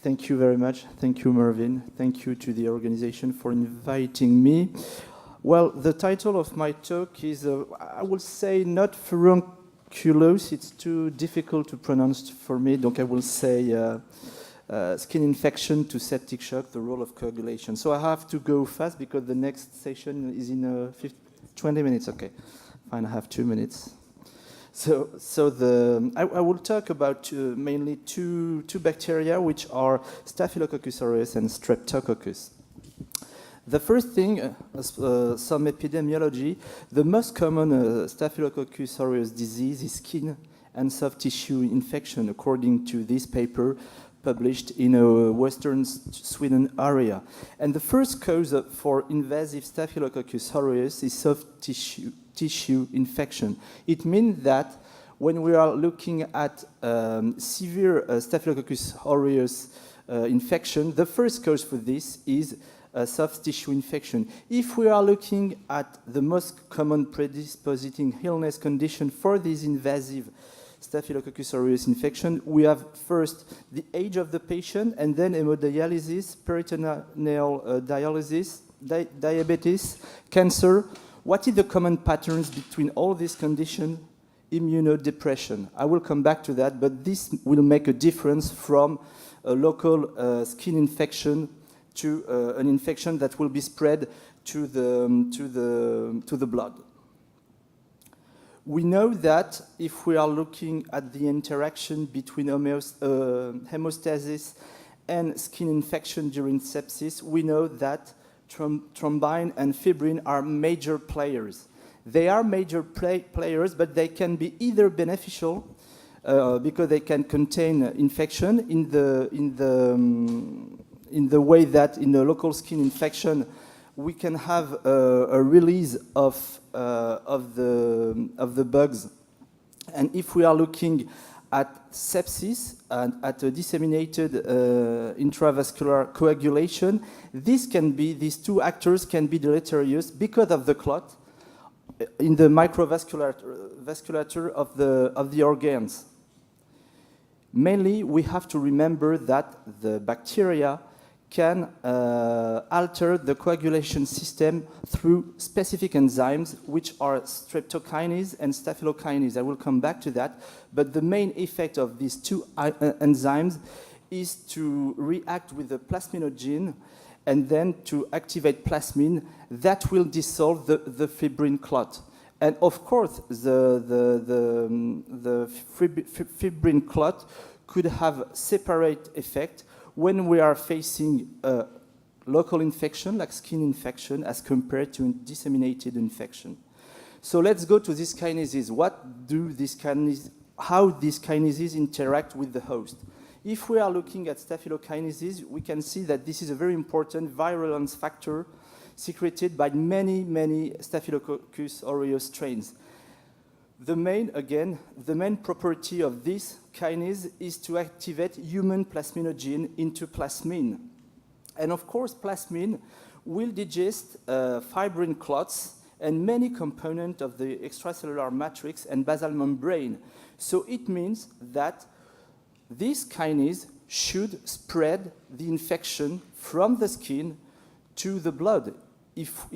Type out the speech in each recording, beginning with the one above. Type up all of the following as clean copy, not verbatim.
Thank you very much. Thank you, Mervyn. Thank you to the organization for inviting me. Well, the title of my talk is, I will say, not furunculous. It's too difficult to pronounce for me. Donc I will say skin infection to septic shock, the role of coagulation. So I have to go fast because the next session is in 20 minutes. Okay, fine, I have 2 minutes. So I will talk about mainly two bacteria, which are Staphylococcus aureus and Streptococcus. The first thing, some epidemiology, the most common Staphylococcus aureus disease is skin and soft tissue infection, according to this paper published in a western Sweden area. And the first cause for invasive Staphylococcus aureus is soft tissue infection. It means that when we are looking at severe Staphylococcus aureus infection, the first cause for this is soft tissue infection. If we are looking at the most common predisposing illness condition for this invasive Staphylococcus aureus infection, we have first the age of the patient, and then hemodialysis, peritoneal dialysis, diabetes, cancer. What is the common patterns between all these conditions? Immunodepression. I will come back to that, but this will make a difference from a local skin infection to an infection that will be spread to the blood. We know that if we are looking at the interaction between haemostasis and skin infection during sepsis, we know that thrombin and fibrin are major players. They are major players, but they can be either beneficial because they can contain infection in the way that in a local skin infection we can have a release of the bugs. And if we are looking at sepsis and at a disseminated intravascular coagulation, these two actors can be deleterious because of the clot in the microvasculature of the organs. Mainly, we have to remember that the bacteria can alter the coagulation system through specific enzymes, which are streptokinase and staphylokinase. I will come back to that. But the main effect of these two enzymes is to react with the plasminogen and then to activate plasmin that will dissolve the fibrin clot. And of course, the fibrin clot could have separate effect when we are facing a local infection, like skin infection, as compared to a disseminated infection. So let's go to these kinases. How these kinases interact with the host? If we are looking at staphylokinases, we can see that this is a very important virulence factor secreted by many Staphylococcus aureus strains. The main property of this kinase is to activate human plasminogen into plasmin. And of course, plasmin will digest fibrin clots and many components of the extracellular matrix and basal membrane. So it means that this kinase should spread the infection from the skin to the blood, if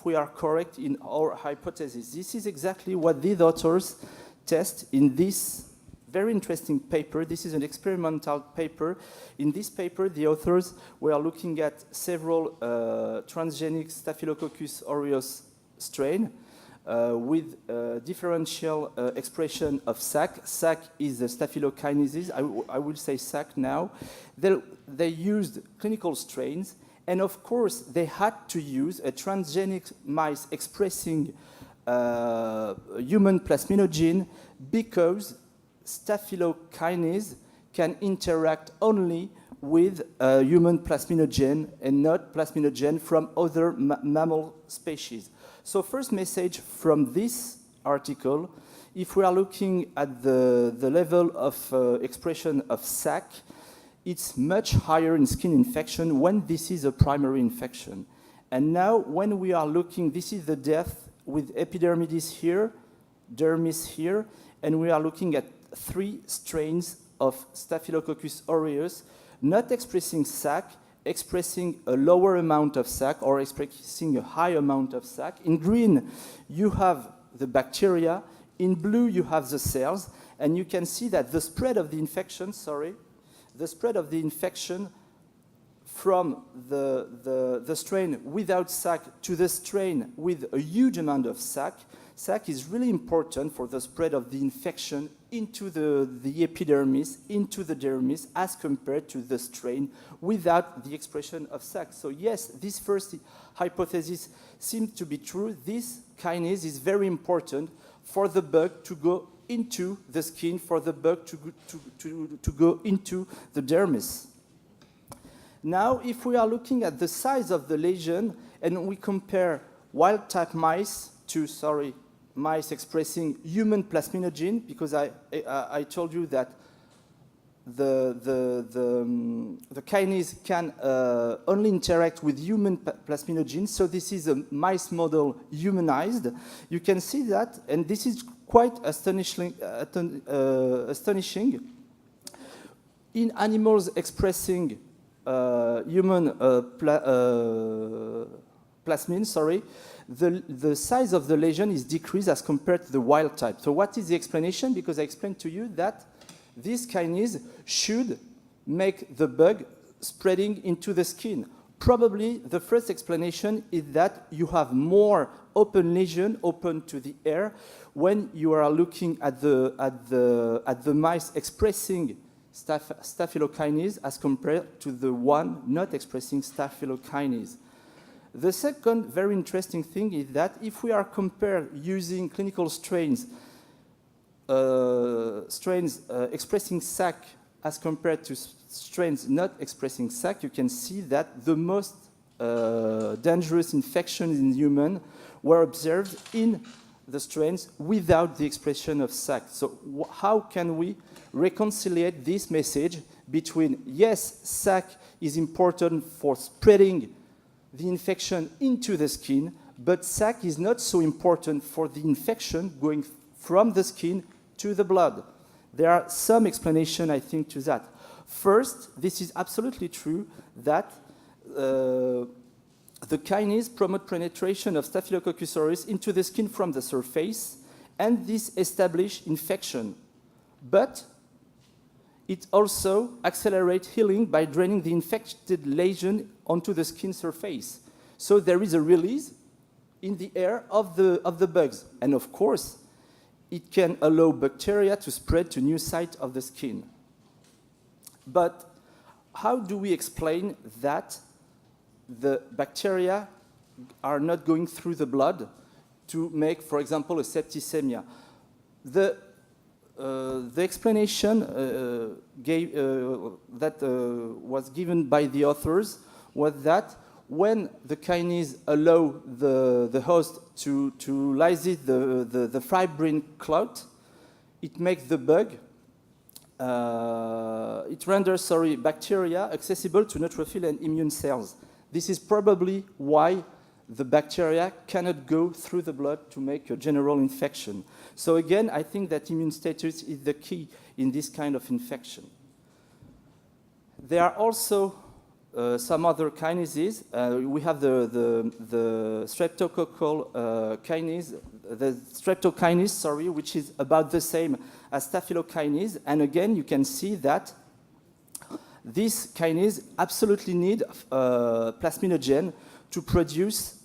we are correct in our hypothesis. This is exactly what these authors test in this very interesting paper. This is an experimental paper. In this paper, the authors were looking at several transgenic Staphylococcus aureus strain with differential expression of SAC. SAC is the staphylokinases. I will say SAC now. They used clinical strains, and of course, they had to use a transgenic mice expressing human plasminogen because staphylokinase can interact only with human plasminogen and not plasminogen from other mammal species. So first message from this article, if we are looking at the level of expression of SAC, it's much higher in skin infection when this is a primary infection. And now when we are looking, this is the depth with epidermidis here, dermis here, and we are looking at 3 strains of Staphylococcus aureus, not expressing Sac, expressing a lower amount of Sac or expressing a high amount of Sac. In green, you have the bacteria. In blue, you have the cells. And you can see that the spread of the infection, the spread of the infection from the strain without Sac to the strain with a huge amount of Sac. Sac is really important for the spread of the infection into the epidermis, into the dermis, as compared to the strain without the expression of Sac. So yes, this first hypothesis seems to be true. This kinase is very important for the bug to go into the skin, for the bug to go into the dermis. Now, if we are looking at the size of the lesion and we compare wild-type mice to, mice expressing human plasminogen, because I told you that the kinase can only interact with human plasminogen, so this is a mice model humanized. You can see that, and this is quite astonishing. In animals expressing human plasmin, the size of the lesion is decreased as compared to the wild type. So what is the explanation? Because I explained to you that this kinase should make the bug spreading into the skin. Probably the first explanation is that you have more open lesion, open to the air, when you are looking at the mice expressing staphylokinase as compared to the one not expressing staphylokinase. The second very interesting thing is that if we are compared using clinical strains, expressing Sac as compared to strains not expressing Sac, you can see that the most dangerous infections in humans were observed in the strains without the expression of Sac. So how can we reconcile this message between, yes, Sac is important for spreading the infection into the skin, but Sac is not so important for the infection going from the skin to the blood? There are some explanations, I think, to that. First, this is absolutely true that the kinase promotes penetration of Staphylococcus aureus into the skin from the surface, and this establishes infection. But it also accelerates healing by draining the infected lesion onto the skin surface. So there is a release in the air of the bugs. And of course, it can allow bacteria to spread to new sites of the skin. But how do we explain that the bacteria are not going through the blood to make, for example, a septicemia? The explanation that was given by the authors was that when the kinase allows the host to lyse the fibrin clot, it makes the bug, it renders, bacteria accessible to neutrophil and immune cells. This is probably why the bacteria cannot go through the blood to make a general infection. So again, I think that immune status is the key in this kind of infection. There are also some other kinases. We have the streptococcal kinase, the streptokinase, which is about the same as staphylokinase. And again, you can see that this kinase absolutely need plasminogen to produce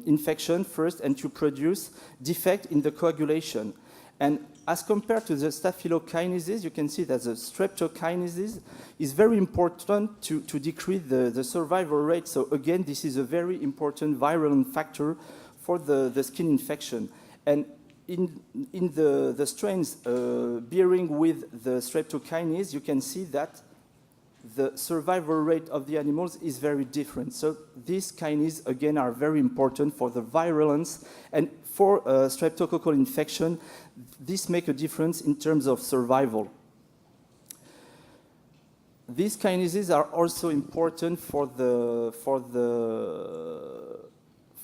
infection first and to produce defect in the coagulation. And as compared to the staphylokinases, you can see that the streptokinases is very important to decrease the survival rate. So again, this is a very important virulent factor for the skin infection. And in the strains bearing with the streptokinase, you can see that the survival rate of the animals is very different. So these kinases, again, are very important for the virulence. And for streptococcal infection, this makes a difference in terms of survival. These kinases are also important for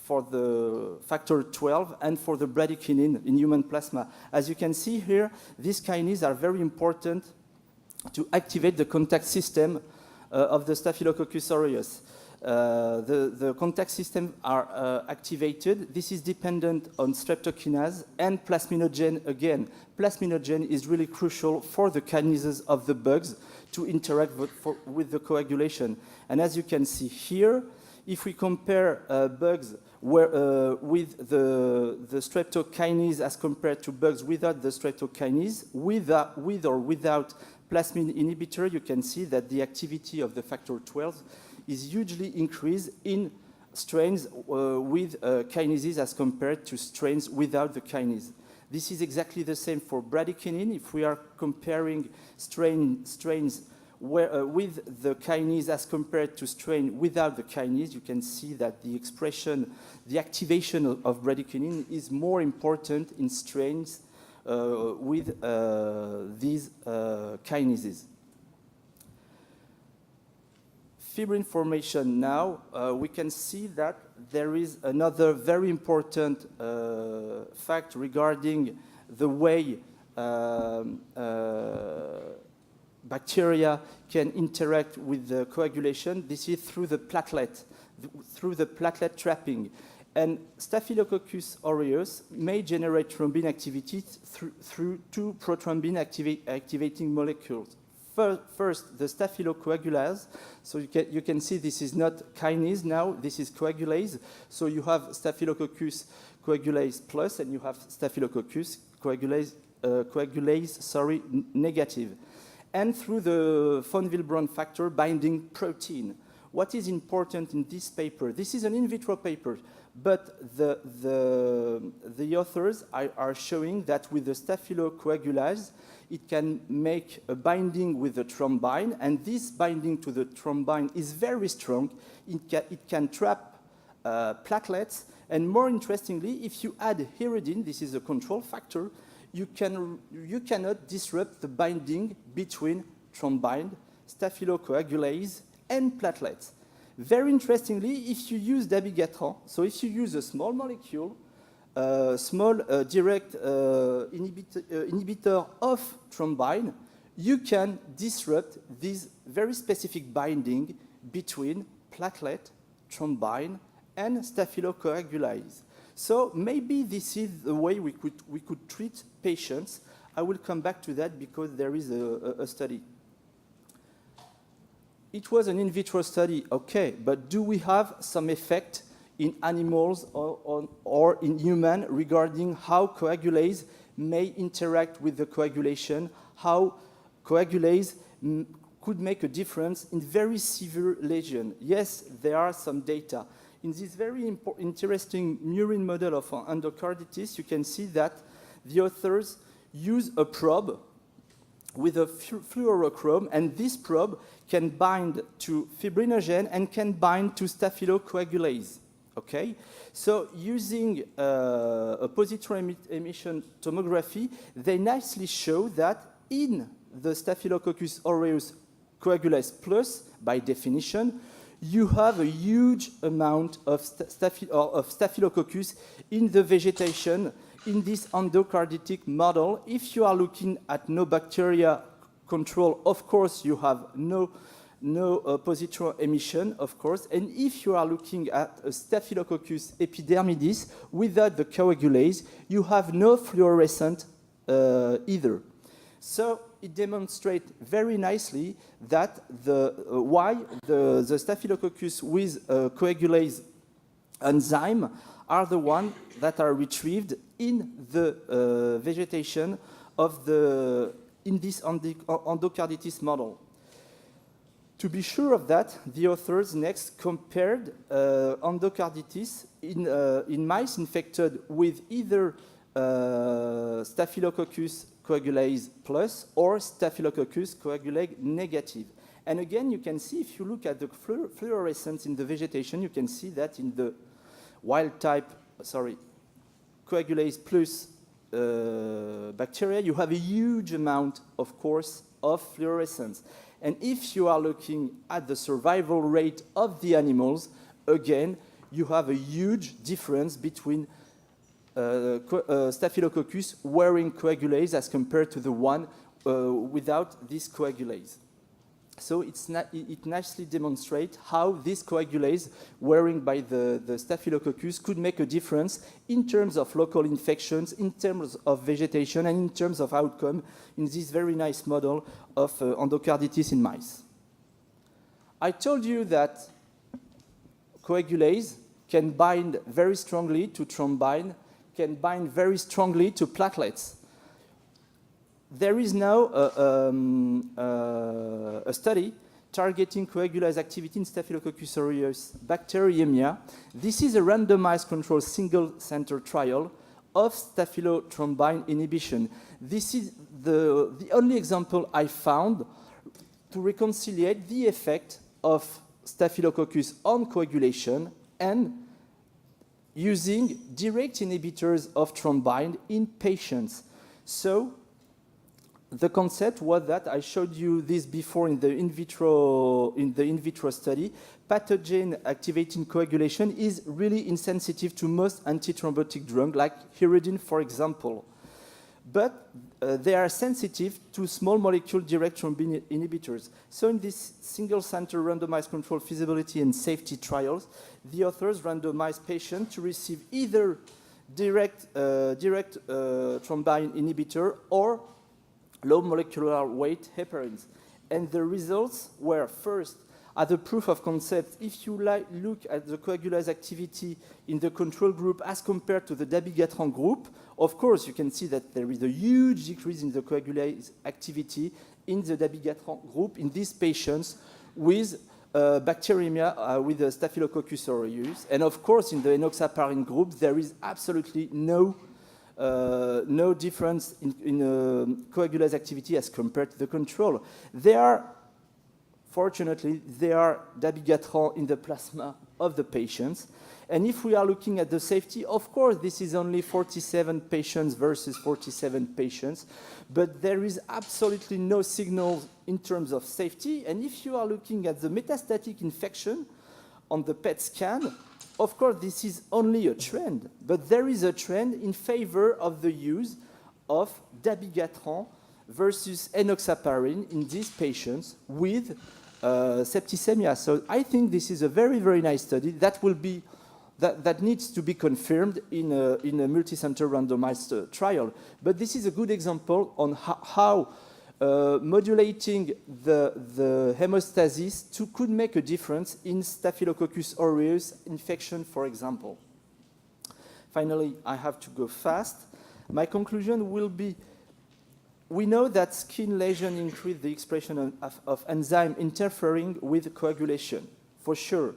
for the factor 12 and for the bradykinin in human plasma. As you can see here, these kinases are very important to activate the contact system of the Staphylococcus aureus. The contact system are activated. This is dependent on Streptokinase and plasminogen again. Plasminogen is really crucial for the kinases of the bugs to interact with the coagulation. And as you can see here, if we compare bugs with the streptokinase as compared to bugs without the streptokinase, with or without plasmin inhibitor, you can see that the activity of the factor 12 is hugely increased in strains with kinases as compared to strains without the kinase. This is exactly the same for bradykinin. If we are comparing strains with the kinase as compared to strain without the kinase, you can see that the expression, the activation of bradykinin is more important in strains with these kinases. Fibrin formation now, we can see that there is another very important fact regarding the way bacteria can interact with the coagulation. This is through the platelet trapping. And Staphylococcus aureus may generate thrombin activity through two prothrombin activating molecules. First, the staphylocoagulase. So you can see this is not kinase now, this is coagulase. So you have Staphylococcus coagulase plus, and you have Staphylococcus coagulase negative. And through the von Willebrand factor binding protein. What is important in this paper? This is an in vitro paper, but the authors are showing that with the staphylocoagulase, it can make a binding with the thrombine, and this binding to the thrombine is very strong. It can trap platelets, and more interestingly, if you add pyridine, this is a control factor, you cannot disrupt the binding between thrombine, staphylocoagulase, and platelets. Very interestingly, if you use dabigatran, so if you use a small molecule, small direct inhibitor of thrombine, you can disrupt this very specific binding between platelet, thrombine, and staphylocoagulase. So maybe this is the way we could treat patients. I will come back to that because there is a study. It was an in vitro study, okay, but do we have some effect in animals or in human regarding how coagulase may interact with the coagulation, how coagulase could make a difference in very severe lesion? Yes, there are some data. In this very interesting murine model of endocarditis, you can see that the authors use a probe with a fluorochrome, and this probe can bind to fibrinogen and can bind to staphylocoagulase. Okay, so using a positron emission tomography, they nicely show that in the Staphylococcus aureus coagulase plus, by definition, you have a huge amount of Staphylococcus in the vegetation in this endocarditic model. If you are looking at no bacteria control, of course, you have no positron emission, of course. And if you are looking at a Staphylococcus epidermidis without the coagulase, you have no fluorescent either. So it demonstrates very nicely that why the Staphylococcus with coagulase enzyme are the ones that are retrieved in the vegetation of in this endocarditis model. To be sure of that, the authors next compared endocarditis in mice infected with either Staphylococcus coagulase plus or Staphylococcus coagulase negative. And again, you can see, if you look at the fluorescence in the vegetation, you can see that in the wild type, coagulase plus bacteria, you have a huge amount, of course, of fluorescence. And if you are looking at the survival rate of the animals, again, you have a huge difference between Staphylococcus wearing coagulase as compared to the one without this coagulase. So it nicely demonstrates how this coagulase wearing by the Staphylococcus could make a difference in terms of local infections, in terms of vegetation, and in terms of outcome in this very nice model of endocarditis in mice. I told you that coagulase can bind very strongly to thrombine, can bind very strongly to platelets. There is now a study targeting coagulase activity in Staphylococcus aureus bacteremia. This is a randomized controlled single-center trial of staphylothrombine inhibition. This is the only example I found to reconcile the effect of Staphylococcus on coagulation and using direct inhibitors of thrombine in patients. So the concept was that I showed you this before in the in vitro study. Pathogen activating coagulation is really insensitive to most antithrombotic drugs, like pyridine, for example. But they are sensitive to small molecule direct thrombin inhibitors. So in this single-center randomized controlled feasibility and safety trials, the authors randomized patients to receive either direct thrombine inhibitor or low molecular weight heparins. And the results were, first, as a proof of concept, if you look at the coagulase activity in the control group as compared to the dabigatran group, of course, you can see that there is a huge decrease in the coagulase activity in the dabigatran group in these patients with bacteremia with the Staphylococcus aureus. And of course, in the enoxaparin group, there is absolutely no difference in coagulase activity as compared to the control. Fortunately, there are dabigatran in the plasma of the patients. And if we are looking at the safety, of course, this is only 47 patients versus 47 patients, but there is absolutely no signal in terms of safety. And if you are looking at the metastatic infection on the PET scan, of course, this is only a trend, but there is a trend in favor of the use of dabigatran versus enoxaparin in these patients with septicemia. So I think this is a very, very nice study that needs to be confirmed in a multi-center randomized trial. But this is a good example on how modulating the haemostasis could make a difference in Staphylococcus aureus infection, for example. Finally, I have to go fast. My conclusion will be, we know that skin lesion increase the expression of enzyme interfering with coagulation, for sure.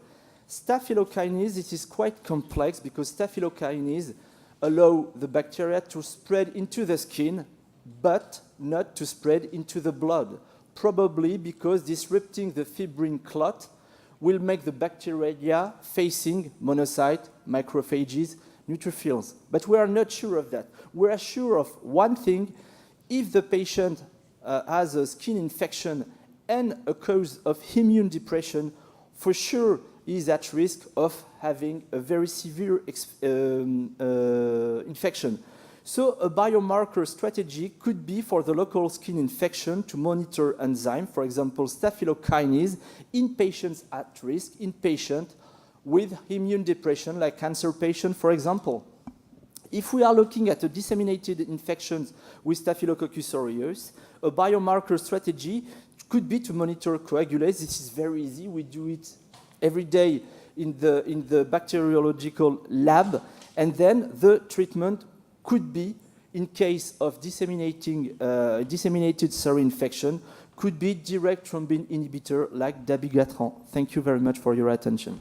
Staphylokinase, it is quite complex because staphylokinase allow the bacteria to spread into the skin, but not to spread into the blood, probably because disrupting the fibrin clot will make the bacteria facing monocyte, macrophages, neutrophils. But we are not sure of that. We are sure of one thing: if the patient has a skin infection and a cause of immune depression, for sure he is at risk of having a very severe infection. So a biomarker strategy could be for the local skin infection to monitor enzyme, for example, staphylokinase, in patients at risk, in patients with immune depression, like cancer patients, for example. If we are looking at a disseminated infections with Staphylococcus aureus, a biomarker strategy could be to monitor coagulase. This is very easy. We do it every day in the bacteriological lab, and then the treatment could be, in case of disseminated infection, could be direct thrombin inhibitor like dabigatran. Thank you very much for your attention.